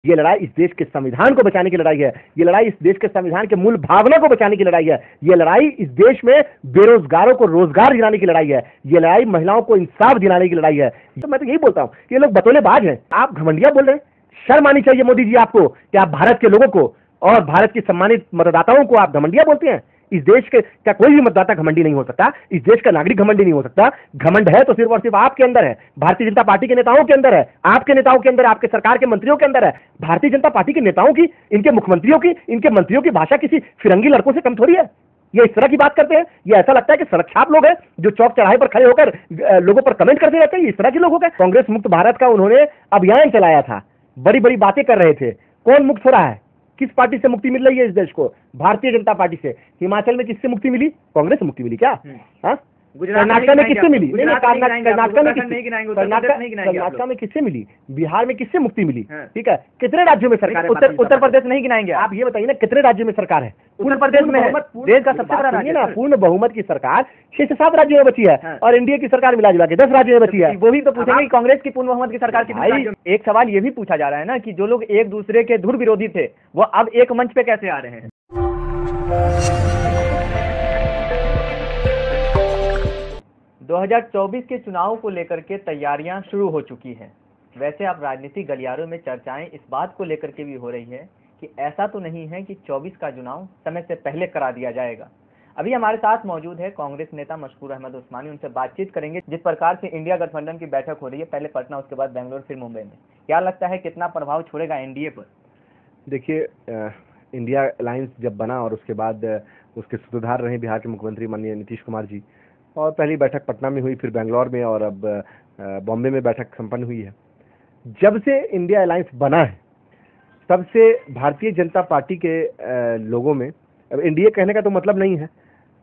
ये लड़ाई इस देश के संविधान को बचाने की लड़ाई है। ये लड़ाई इस देश के संविधान के मूल भावना को बचाने की लड़ाई है। ये लड़ाई इस देश में बेरोजगारों को रोजगार दिलाने की लड़ाई है। ये लड़ाई महिलाओं को इंसाफ दिलाने की लड़ाई है। तो मैं तो यही बोलता हूँ, ये लोग बतौलेबाज हैं, आप घमंडिया बोल रहे हैं। शर्म आनी चाहिए मोदी जी आपको कि आप भारत के लोगों को और भारत के सम्मानित मतदाताओं को आप घमंडिया बोलते हैं। इस देश के क्या कोई भी मतदाता घमंडी नहीं हो सकता? इस देश का नागरिक घमंडी नहीं हो सकता। घमंड है तो सिर्फ और सिर्फ आपके अंदर है, भारतीय जनता पार्टी के नेताओं के अंदर है, आपके नेताओं के अंदर, आपके सरकार के मंत्रियों के अंदर है। भारतीय जनता पार्टी के नेताओं की, इनके मुख्यमंत्रियों की, इनके मंत्रियों की भाषा किसी फिरंगी लड़कों से कम थोड़ी है। ये इस तरह की बात करते हैं। ये ऐसा लगता है कि सड़क छाप लोग हैं जो चौक चौराहे पर खड़े होकर लोगों पर कमेंट करते रहते हैं। इस तरह के लोग हो गए। कांग्रेस मुक्त भारत का उन्होंने अभियान चलाया था, बड़ी बड़ी बातें कर रहे थे। कौन मुक्त हो रहा है? किस पार्टी से मुक्ति मिल रही है इस देश को? भारतीय जनता पार्टी से। हिमाचल में किससे मुक्ति मिली? कांग्रेस से मुक्ति मिली क्या? कर्नाटक में किससे मिली? कर्नाटक में किससे मिली? बिहार में किससे मुक्ति मिली? ठीक है, कितने राज्यों में सरकार है? उत्तर प्रदेश नहीं गिनाएंगे आप ये बताइए ना, कितने राज्यों में सरकार है? उत्तर प्रदेश में है, देश का सबसे बड़ा राज्य ना। पूर्ण बहुमत की सरकार 6 से 7 राज्यों में बची है और एनडीए की सरकार मिला जुला के 10 राज्यों में बची है। वो भी तो पूछेंगे कांग्रेस की पूर्ण बहुमत की सरकार की। एक सवाल ये भी पूछा जा रहा है ना कि जो लोग एक दूसरे के धुर विरोधी थे वो अब एक मंच पे कैसे आ रहे हैं? 2024 के चुनाव को लेकर के तैयारियां शुरू हो चुकी हैं। वैसे अब राजनीतिक गलियारों में चर्चाएं इस बात को लेकर के भी हो रही है कि ऐसा तो नहीं है कि 24 का चुनाव समय से पहले करा दिया जाएगा। अभी हमारे साथ मौजूद है कांग्रेस नेता मशकूर अहमद उस्मानी। उनसे बातचीत करेंगे जिस प्रकार से इंडिया गठबंधन की बैठक हो रही है, पहले पटना, उसके बाद बेंगलोर, फिर मुंबई में। क्या लगता है कितना प्रभाव छोड़ेगा एनडीए पर? देखिए, इंडिया अलायंस जब बना और उसके बाद उसके सूत्रधार रहे बिहार के मुख्यमंत्री माननीय नीतीश कुमार जी, और पहली बैठक पटना में हुई, फिर बेंगलोर में, और अब बॉम्बे में बैठक संपन्न हुई है। जब से इंडिया अलायंस बना है तब से भारतीय जनता पार्टी के लोगों में, अब एनडीए कहने का तो मतलब नहीं है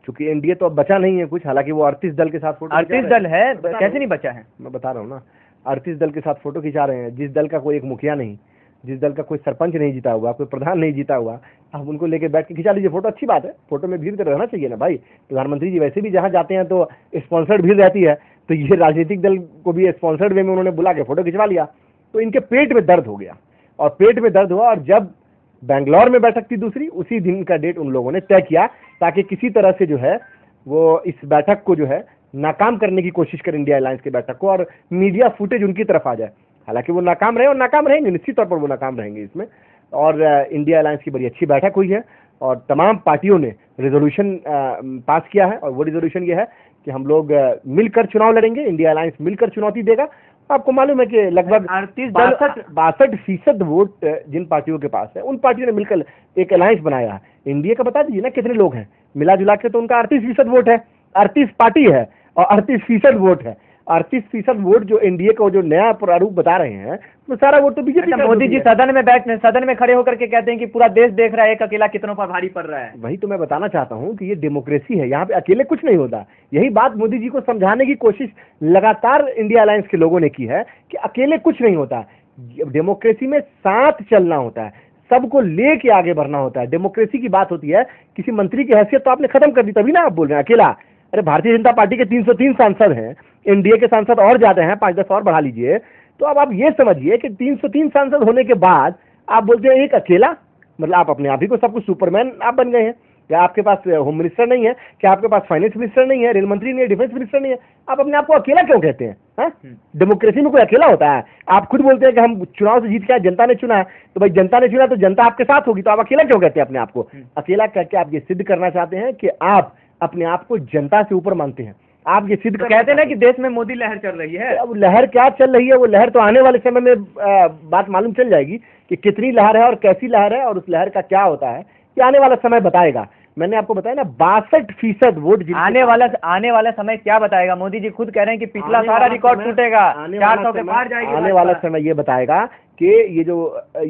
क्योंकि एनडीए तो अब बचा नहीं है कुछ। हालांकि वो 38 दल के साथ फोटो 38 दल है, कैसे नहीं बचा है? मैं बता रहा हूँ ना, 38 दल के साथ फोटो खिंचा रहे हैं। जिस दल का कोई एक मुखिया नहीं, जिस दल का कोई सरपंच नहीं जीता हुआ, कोई प्रधान नहीं जीता हुआ, आप उनको लेके बैठ के खिंचा लीजिए फोटो। अच्छी बात है, फोटो में भीड़ तो रहना चाहिए ना भाई। प्रधानमंत्री जी वैसे भी जहाँ जाते हैं तो स्पॉन्सर्ड भीड़ रहती है, तो ये राजनीतिक दल को भी स्पॉन्सर्ड वे में उन्होंने बुला के फोटो खिंचवा लिया। तो इनके पेट में दर्द हो गया, और पेट में दर्द हुआ, और जब बेंगलोर में बैठक थी दूसरी, उसी दिन का डेट उन लोगों ने तय किया ताकि किसी तरह से जो है वो इस बैठक को जो है नाकाम करने की कोशिश कर इंडिया अलायंस की बैठक को, और मीडिया फुटेज उनकी तरफ आ जाए। हालांकि वो नाकाम रहे और नाकाम रहेंगे, निश्चित तौर पर वो नाकाम रहेंगे इसमें। और इंडिया अलायंस की बड़ी अच्छी बैठक हुई है और तमाम पार्टियों ने रेजोल्यूशन पास किया है, और वो रेजोल्यूशन ये है कि हम लोग मिलकर चुनाव लड़ेंगे, इंडिया अलायंस मिलकर चुनौती देगा। आपको मालूम है कि लगभग 62% वोट जिन पार्टियों के पास है, उन पार्टियों ने मिलकर एक अलायंस बनाया है। इंडिया का बता दीजिए ना कितने लोग हैं, मिला जुला के तो उनका 38% वोट है। 38 पार्टी है और 38% वोट है। 38% वोट जो एनडीए का जो नया प्रारूप बता रहे हैं, तो सारा वोट तो बीजेपी का। मोदी जी सदन में खड़े होकर के कहते हैं कि पूरा देश देख रहा है, एक अकेला कितनों पर भारी पड़ रहा है। वही तो मैं बताना चाहता हूं कि ये डेमोक्रेसी है, यहाँ पे अकेले कुछ नहीं होता। यही बात मोदी जी को समझाने की कोशिश लगातार इंडिया अलायंस के लोगों ने की है कि अकेले कुछ नहीं होता। डेमोक्रेसी में साथ चलना होता है, सबको लेके आगे बढ़ना होता है। डेमोक्रेसी की बात होती है, किसी मंत्री की हैसियत तो आपने खत्म कर दी, तभी ना आप बोल रहे हैं अकेला। अरे भारतीय जनता पार्टी के 303 सांसद हैं, एनडीए के सांसद और ज्यादा हैं, 5-10 और बढ़ा लीजिए। तो अब आप ये समझिए कि 303 सांसद होने के बाद आप बोलते हैं एक अकेला, मतलब आप अपने आप ही को सब कुछ सुपरमैन आप बन गए हैं। क्या आपके पास होम मिनिस्टर नहीं है? क्या आपके पास फाइनेंस मिनिस्टर नहीं है? रेल मंत्री नहीं है? डिफेंस मिनिस्टर नहीं है? आप अपने आप को अकेला क्यों कहते हैं? डेमोक्रेसी में कोई अकेला होता है? आप खुद बोलते हैं कि हम चुनाव से जीत के आए, जनता ने चुना है, तो भाई जनता ने चुना तो जनता आपके साथ होगी, तो आप अकेला क्यों कहते हैं अपने आप को? अकेला करके आप ये सिद्ध करना चाहते हैं कि आप अपने आप को जनता से ऊपर मानते हैं। आप ये सिद्ध कहते हैं ना कि देश में मोदी लहर चल रही है। अब लहर क्या चल रही है, वो लहर तो आने वाले समय में बात मालूम चल जाएगी कि कितनी लहर है और कैसी लहर है, और उस लहर का क्या होता है, ये आने वाला समय बताएगा। मैंने आपको बताया ना, 62% वोट आने वाला समय क्या बताएगा? मोदी जी खुद कह रहे हैं कि पिछला सारा रिकॉर्ड टूटेगा, 400 के पार जाएगी। आने वाला समय ये बताएगा कि ये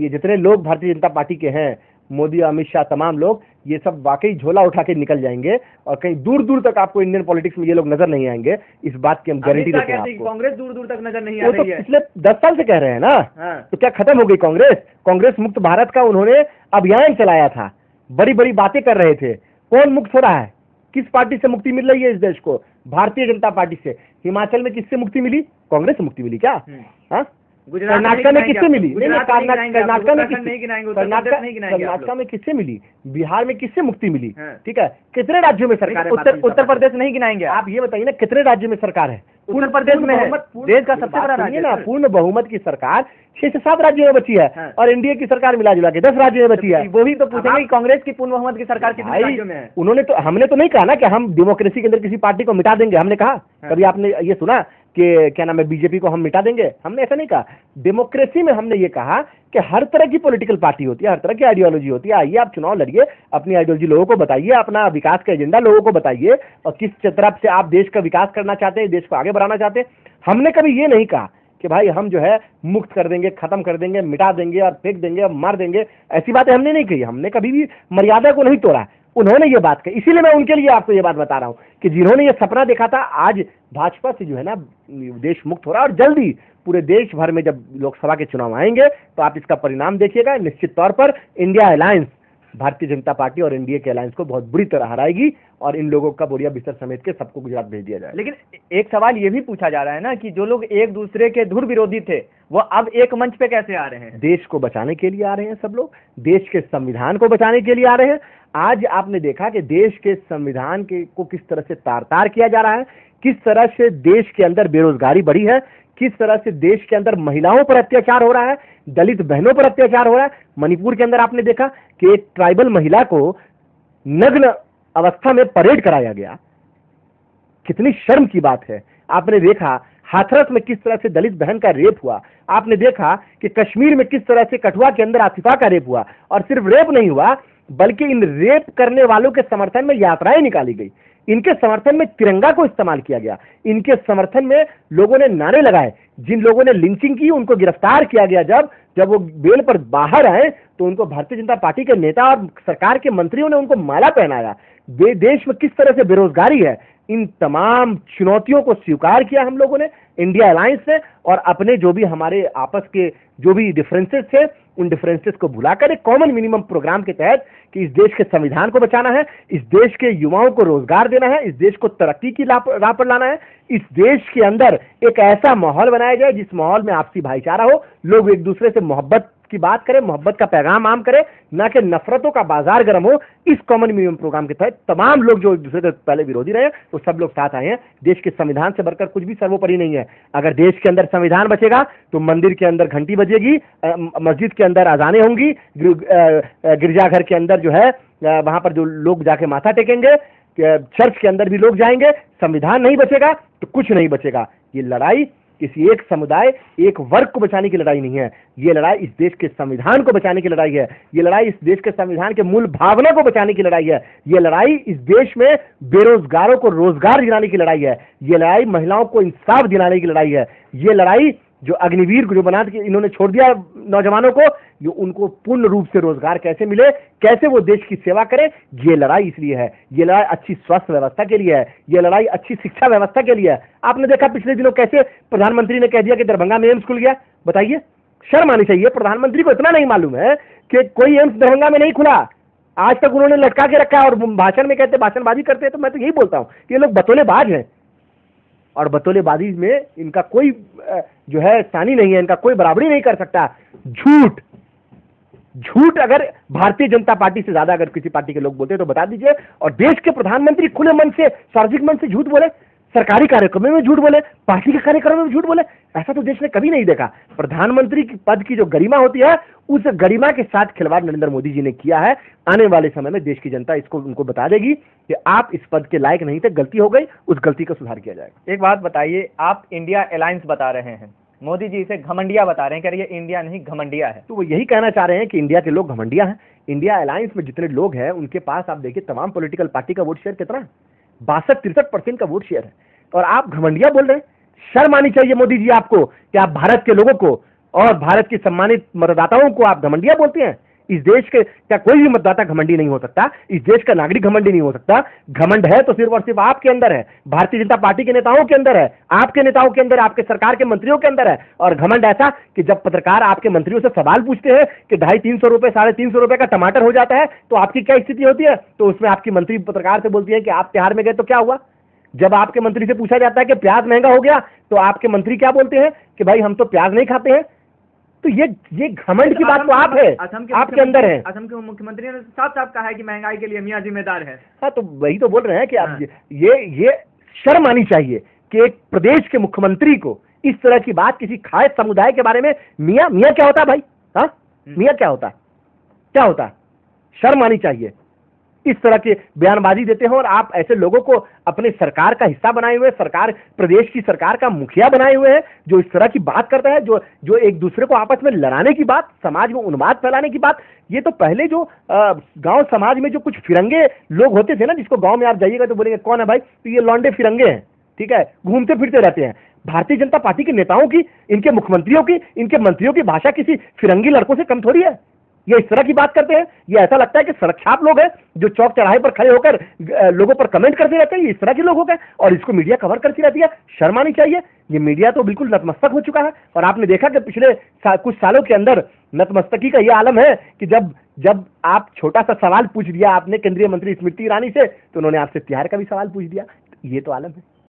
जितने लोग भारतीय जनता पार्टी के हैं, मोदी, अमित शाह, तमाम लोग, ये सब वाकई झोला उठा के निकल जाएंगे, और कहीं दूर दूर तक आपको इंडियन पॉलिटिक्स में ये लोग नजर नहीं आएंगे। इस बात की हम गारंटी देते हैं आपको। कांग्रेस दूर दूर तक नजर नहीं आ रही है। पिछले 10 साल से कह रहे हैं ना। तो क्या खत्म हो गई कांग्रेस? कांग्रेस मुक्त भारत का उन्होंने अभियान चलाया था, बड़ी बड़ी बातें कर रहे थे। कौन मुक्त हो रहा है? किस पार्टी से मुक्ति मिल रही है इस देश को? भारतीय जनता पार्टी से। हिमाचल में किससे मुक्ति मिली? कांग्रेस से मुक्ति मिली क्या? कर्नाटक में किससे मिली? कर्नाटक में किससे मिली? बिहार में किससे मुक्ति मिली? ठीक है, कितने राज्यों में सरकार है? उत्तर प्रदेश नहीं गिनाएंगे आप ये बताइए ना, कितने राज्यों में सरकार है? उत्तर प्रदेश में है, देश का सबसे बड़ा राज्य ना। पूर्ण बहुमत की सरकार 6 से 7 राज्यों में बची है और एनडीए की सरकार मिला जुला के 10 राज्यों में बची है। वो भी तो पूछेंगे कांग्रेस की पूर्ण बहुमत की सरकार कितने राज्यों में है? उन्होंने तो, हमने तो नहीं कहा ना कि हम डेमोक्रेसी के अंदर किसी पार्टी को मिटा देंगे। हमने कहा कभी आपने ये सुना कि क्या नाम है, बीजेपी को हम मिटा देंगे? हमने ऐसा नहीं कहा। डेमोक्रेसी में हमने ये कहा कि हर तरह की पॉलिटिकल पार्टी होती है, हर तरह की आइडियोलॉजी होती है। आइए आप चुनाव लड़िए, अपनी आइडियोलॉजी लोगों को बताइए, अपना विकास का एजेंडा लोगों को बताइए और किस तरफ से आप देश का विकास करना चाहते हैं, देश को आगे बढ़ाना चाहते हैं। हमने कभी ये नहीं कहा कि भाई हम जो है मुक्त कर देंगे, खत्म कर देंगे, मिटा देंगे और फेंक देंगे और मार देंगे। ऐसी बातें हमने नहीं कही। हमने कभी भी मर्यादा को नहीं तोड़ा। उन्होंने ये बात कही, इसीलिए मैं उनके लिए आपको ये बात बता रहा हूं कि जिन्होंने ये सपना देखा था, आज भाजपा से जो है ना देश मुक्त हो रहा है। और जल्दी पूरे देश भर में जब लोकसभा के चुनाव आएंगे तो आप इसका परिणाम देखिएगा। निश्चित तौर पर India alliance, Bharatiya Janata party और एनडीए के अलायंस को बहुत बुरी तरह हराएगी और इन लोगों का बोरिया बिस्तर समेट के सबको गुजरात भेज दिया जाए। लेकिन एक सवाल ये भी पूछा जा रहा है ना कि जो लोग एक दूसरे के धुर विरोधी थे वो अब एक मंच पे कैसे आ रहे हैं? देश को बचाने के लिए आ रहे हैं सब लोग, देश के संविधान को बचाने के लिए आ रहे हैं। आज आपने देखा कि देश के संविधान को किस तरह से तार तार किया जा रहा है, किस तरह से देश के अंदर बेरोजगारी बढ़ी है, किस तरह से देश के अंदर महिलाओं पर अत्याचार हो रहा है, दलित बहनों पर अत्याचार हो रहा है। मणिपुर के अंदर आपने देखा कि एक ट्राइबल महिला को नग्न अवस्था में परेड कराया गया। कितनी शर्म की बात है। आपने देखा हाथरस में किस तरह से दलित बहन का रेप हुआ। आपने देखा कि कश्मीर में किस तरह से कठुआ के अंदर आसिफा का रेप हुआ। और सिर्फ रेप नहीं हुआ बल्कि इन रेप करने वालों के समर्थन में यात्राएं निकाली गई, इनके समर्थन में तिरंगा को इस्तेमाल किया गया, इनके समर्थन में लोगों ने नारे लगाए। जिन लोगों ने लिंचिंग की उनको गिरफ्तार किया गया। जब वो बेल पर बाहर आए तो उनको भारतीय जनता पार्टी के नेता और सरकार के मंत्रियों ने उनको माला पहनाया। देश में किस तरह से बेरोजगारी है, इन तमाम चुनौतियों को स्वीकार किया हम लोगों ने, इंडिया अलायंस ने, और अपने जो भी हमारे आपस के जो भी डिफरेंसेस थे उन डिफरेंसेस को भुलाकर एक कॉमन मिनिमम प्रोग्राम के तहत कि इस देश के संविधान को बचाना है, इस देश के युवाओं को रोजगार देना है, इस देश को तरक्की की राह पर लाना है, इस देश के अंदर एक ऐसा माहौल बनाया जाए जिस माहौल में आपसी भाईचारा हो, लोग एक दूसरे से मोहब्बत की बात करें, मोहब्बत का पैगाम आम करें, ना कि नफरतों का बाजार गर्म हो। इस कॉमन मिनिमम प्रोग्राम के तहत तमाम लोग जो एक दूसरे से पहले विरोधी रहे वो सब लोग साथ आए हैं। देश के संविधान से बढ़कर कुछ भी सर्वोपरि नहीं है। अगर देश के अंदर संविधान बचेगा तो मंदिर के अंदर घंटी बजेगी, मस्जिद के अंदर अजानें होंगी, गिरजाघर के अंदर जो है वहां पर जो लोग जाके माथा टेकेंगे, चर्च के अंदर भी लोग जाएंगे। संविधान नहीं बचेगा तो कुछ नहीं बचेगा। ये लड़ाई किसी एक समुदाय, एक वर्ग को बचाने की लड़ाई नहीं है। ये लड़ाई इस देश के संविधान को बचाने की लड़ाई है। ये लड़ाई इस देश के संविधान के मूल भावना को बचाने की लड़ाई है। ये लड़ाई इस देश में बेरोजगारों को रोजगार दिलाने की लड़ाई है। ये लड़ाई महिलाओं को इंसाफ दिलाने की लड़ाई है। ये लड़ाई जो अग्निवीर जो बना के इन्होंने छोड़ दिया नौजवानों को, जो उनको पूर्ण रूप से रोजगार कैसे मिले, कैसे वो देश की सेवा करें, ये लड़ाई इसलिए है। ये लड़ाई अच्छी स्वास्थ्य व्यवस्था के लिए है। ये लड़ाई अच्छी शिक्षा व्यवस्था के लिए है। आपने देखा पिछले दिनों कैसे प्रधानमंत्री ने कह दिया कि दरभंगा में एम्स खुल गया। बताइए, शर्म आनी चाहिए। प्रधानमंत्री को इतना नहीं मालूम है कि कोई एम्स दरभंगा में नहीं खुला। आज तक उन्होंने लटका के रखा और भाषण में कहते भाषणबाजी करते हैं। तो मैं तो यही बोलता हूं कि ये लोग बतौलेबाज हैं और बतौलेबाजी में इनका कोई जो है सानी नहीं है, इनका कोई बराबरी नहीं कर सकता। झूठ अगर भारतीय जनता पार्टी से ज्यादा अगर किसी पार्टी के लोग बोलते हैं तो बता दीजिए। और देश के प्रधानमंत्री खुले मन से, सार्वजनिक मन से झूठ बोले, सरकारी कार्यक्रमों में झूठ बोले, पार्टी के कार्यक्रमों में झूठ बोले, ऐसा तो देश ने कभी नहीं देखा। प्रधानमंत्री की पद की जो गरिमा होती है उस गरिमा के साथ खिलवाड़ नरेंद्र मोदी जी ने किया है। आने वाले समय में देश की जनता इसको उनको बता देगी कि आप इस पद के लायक नहीं थे, गलती हो गई, उस गलती का सुधार किया जाएगा। एक बात बताइए, आप इंडिया अलायंस बता रहे हैं, मोदी जी इसे घमंडिया बता रहे हैं, कह रहे हैं इंडिया नहीं घमंडिया है। तो वो यही कहना चाह रहे हैं कि इंडिया के लोग घमंडिया हैं। इंडिया अलायंस में जितने लोग हैं उनके पास आप देखिए तमाम पॉलिटिकल पार्टी का वोट शेयर कितना है, 62-63% का वोट शेयर है, और आप घमंडिया बोल रहे हैं। शर्म आनी चाहिए मोदी जी आपको कि आप भारत के लोगों को और भारत के सम्मानित मतदाताओं को आप घमंडिया बोलते हैं। इस देश के क्या कोई भी मतदाता घमंडी नहीं हो सकता, इस देश का नागरिक घमंडी नहीं हो सकता। घमंड है तो सिर्फ और सिर्फ आपके अंदर है, भारतीय जनता पार्टी के नेताओं के अंदर है, आपके नेताओं के अंदर, आपके सरकार के मंत्रियों के अंदर है। और घमंड ऐसा कि जब पत्रकार आपके मंत्रियों से सवाल पूछते हैं कि 250-300 रुपए, 350 रुपए का टमाटर हो जाता है तो आपकी क्या स्थिति होती है, तो उसमें आपकी मंत्री पत्रकार से बोलती है कि आप तिहाड़ में गए तो क्या हुआ। जब आपके मंत्री से पूछा जाता है कि प्याज महंगा हो गया तो आपके मंत्री क्या बोलते हैं कि भाई हम तो प्याज नहीं खाते हैं। तो ये घमंड की बात तो आप है, आपके अंदर है। असम के मुख्यमंत्री ने साफ साफ कहा है कि महंगाई के लिए मियां जिम्मेदार है। हाँ, तो वही तो बोल रहे हैं कि आप ये शर्म आनी चाहिए कि एक प्रदेश के मुख्यमंत्री को इस तरह की बात किसी खास समुदाय के बारे में, मियां क्या होता है भाई? हाँ, मियां क्या होता है? शर्म आनी चाहिए। इस तरह की बयानबाजी देते हो और आप ऐसे लोगों को अपने सरकार का हिस्सा बनाए हुए, सरकार, प्रदेश की सरकार का मुखिया बनाए हुए हैं, जो इस तरह की बात करता है, जो एक दूसरे को आपस में लड़ाने की बात, समाज में उन्माद फैलाने की बात। ये तो पहले जो गांव समाज में जो कुछ फिरंगे लोग होते थे ना, जिसको गांव में आप जाइएगा तो बोलेंगे कौन है भाई? तो ये लौंडे फिरंगे हैं, ठीक है, घूमते फिरते रहते हैं। भारतीय जनता पार्टी के नेताओं की, इनके मुख्यमंत्रियों की, इनके मंत्रियों की भाषा किसी फिरंगी लड़कों से कम थोड़ी है। ये इस तरह की बात करते हैं। ये ऐसा लगता है कि सड़क छाप लोग हैं जो चौक चौराहे पर खड़े होकर लोगों पर कमेंट करते रहते हैं। ये इस तरह के लोग हो गए और इसको मीडिया कवर करती रहती है। शर्म आनी चाहिए। ये मीडिया तो बिल्कुल नतमस्तक हो चुका है और आपने देखा कि पिछले कुछ सालों के अंदर नतमस्तकी का यह आलम है कि जब आप छोटा सा सवाल पूछ दिया आपने केंद्रीय मंत्री स्मृति ईरानी से, तो उन्होंने आपसे तिहाड़ का भी सवाल पूछ दिया। ये तो आलम है।